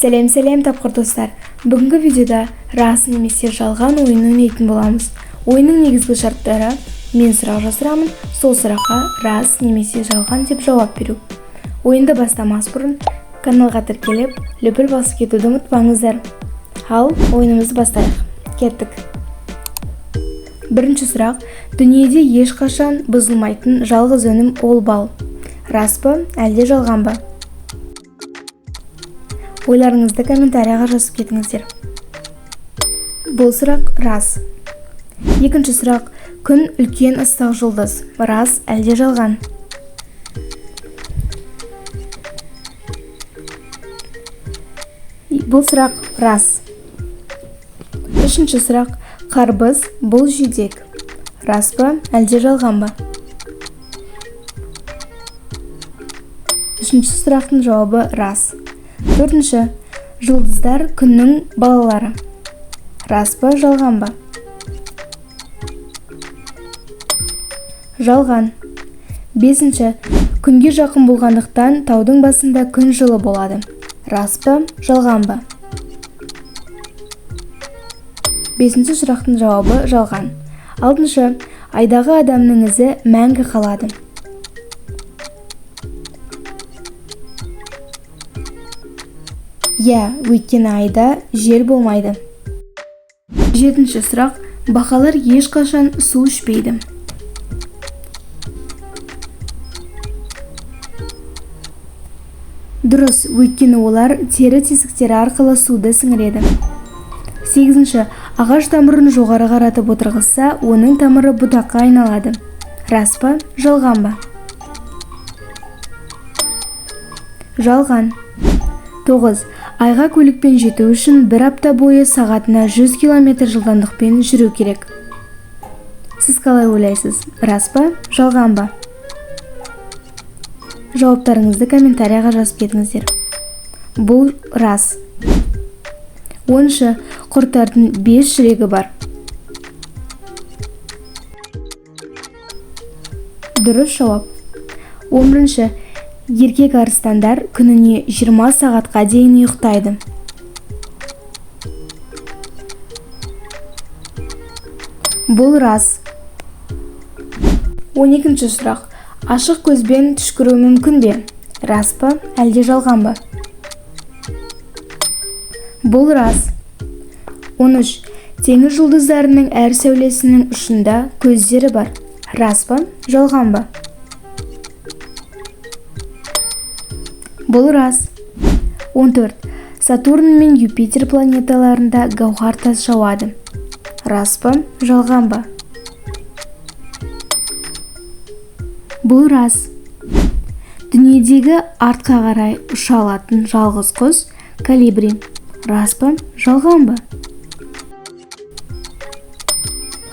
Сәлем тапқыр достар. Бүгінгі видеода рас немесе жалған ойын ойнайтын боламыз. Ойынның негізгі шарттары: мен сұрақ жасырамын, сол сұраққа рас немесе жалған деп жауап беру. Ойынды бастамас бұрын каналға тіркеліп, лүпіл басып кетуді ұмытпаңыздар. Ал ойынымызды бастайық. Кеттік. Бірінші сұрақ: дүниеде ешқашан бұзылмайтын жалғыз өнім ол бал. Рас па, әлде жалған ба? Ойларыңызды комментарияға жазып кетіңіздер. Бұл сұрақ рас. Екінші сұрақ: күн үлкен ыстық жұлдыз. Рас әлде жалған? Бұл сұрақ рас. Үшінші сұрақ: қарбыз бұл жидек. Рас па әлде жалған ба? Үшінші сұрақтың жауабы рас. Төртінші: жұлдыздар күннің балалары. Рас па жалған ба? Жалған. Бесінші: күнге жақын болғандықтан таудың басында күн жылы болады. Рас па жалған ба? Бесінші сұрақтың жауабы жалған. Алтыншы: айдағы адамның ізі мәңгі қалады. Өйткені айда жел болмайды. Жетінші сұрақ: бақалар ешқашан су ішпейді. Дұрыс, өйткені олар тері тесіктері арқылы суды сіңіреді. Сегізінші: ағаш тамырын жоғары қаратып отырғызса, оның тамыры бұтаққа айналады. Рас па жалған ба? Жалған. 9. Айға көлікпен жету үшін бір апта бойы сағатына 100 км жылдамдықпен жүру керек. Сіз қалай ойлайсыз? Рас па жалған ба? Жауаптарыңызды комментарияға жазып кетіңіздер. Бұл рас. 10. Құрттардың 5 жүрегі бар. Дұрыс жауап. 11. Еркек арыстандар күніне 20 сағатқа дейін ұйықтайды. Бұл рас. 12. сұрақ: ашық көзбен түшкіру мүмкін бе? Рас па әлде жалған ба? Бұл рас. 13. теңіз жұлдыздарының әр сәулесінің ұшында көздері бар. Рас па жалған ба? Бұл рас. 14. Сатурн мен Юпитер планеталарында гауһар тас жауады. Рас па жалған ба? Бұл рас. Дүниедегі артқа қарай ұша алатын жалғыз құс колибри. Рас па жалған ба?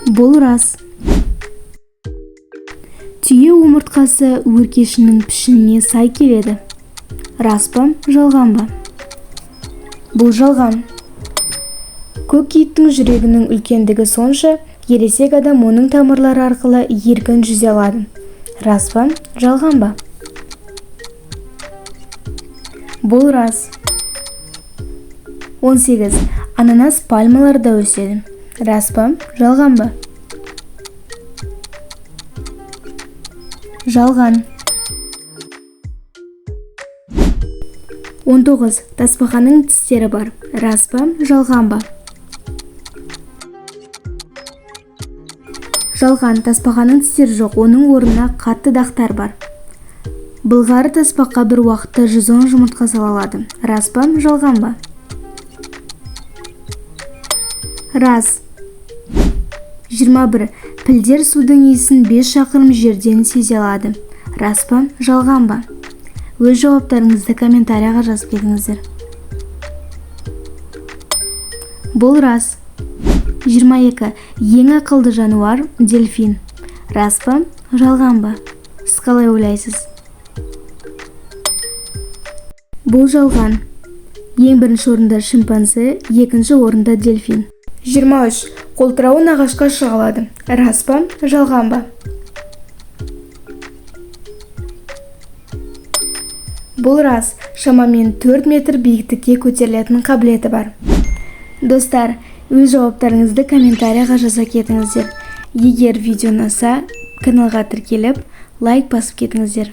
Бұл рас. Түйе омыртқасы өркешінің пішініне сай келеді. Рас па жалған ба? Бұл жалған. Көк киттің жүрегінің үлкендігі сонша, ересек адам оның тамырлары арқылы еркін жүзе алады. Рас па жалған ба? Бұл рас. 18. Ананас пальмаларда өседі. Рас па жалған ба? Жалған. 19. Тасбақаның тістері бар. Рас па жалған ба? Жалған. Тасбақаның тістері жоқ, оның орнына қатты дақтар бар. Былғары тасбақа бір уақытта 110 жұмыртқа сала алады. Рас па жалған ба? Рас. 21. Пілдер судың иісін 5 шақырым жерден сезе алады. Рас па жалған ба? Өз жауаптарыңызды комментарияға жазып кетіңіздер. Бұл рас. 22. Ең ақылды жануар дельфин. Рас па жалған ба? Сіз қалай ойлайсыз? Бұл жалған. Ең бірінші орында шимпанзе, екінші орында дельфин. 23. Қолтырауын ағашқа шыға алады. Рас па жалған ба? Бұл рас, шамамен 4 метр биіктікке көтерілетін қабілеті бар. Достар, өз жауаптарыңызды комментарияға жаза кетіңіздер. Егер видео ұнаса, каналға тіркеліп, лайк басып кетіңіздер.